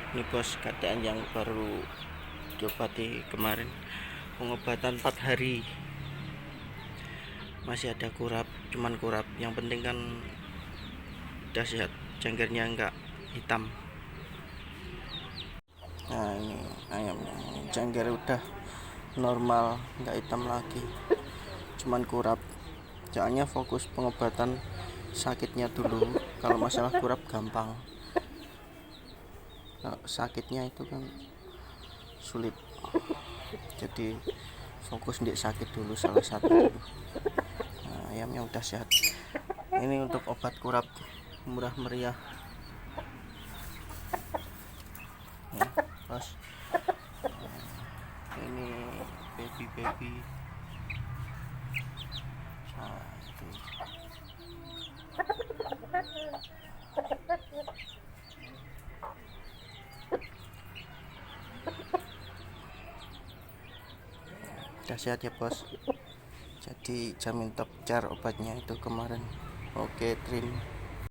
Ini bos, keadaan yang baru diobati kemarin, pengobatan 4 hari, masih ada kurap, cuman kurap. Yang penting kan udah sehat, cengkernya enggak hitam. Nah ini ayamnya, cengker udah normal, enggak hitam lagi, cuman kurap. Soalnya fokus pengobatan sakitnya dulu. Kalau masalah kurap gampang, kalau sakitnya itu kan sulit. Jadi fokus di sakit dulu, salah satu dulu. Nah, ayamnya udah sehat. Ini untuk obat kurap murah meriah. Nih, bos. Ini baby. Nah, itu. Udah sehat ya bos. Jadi jamin top jar obatnya itu kemarin. Oke, Trim.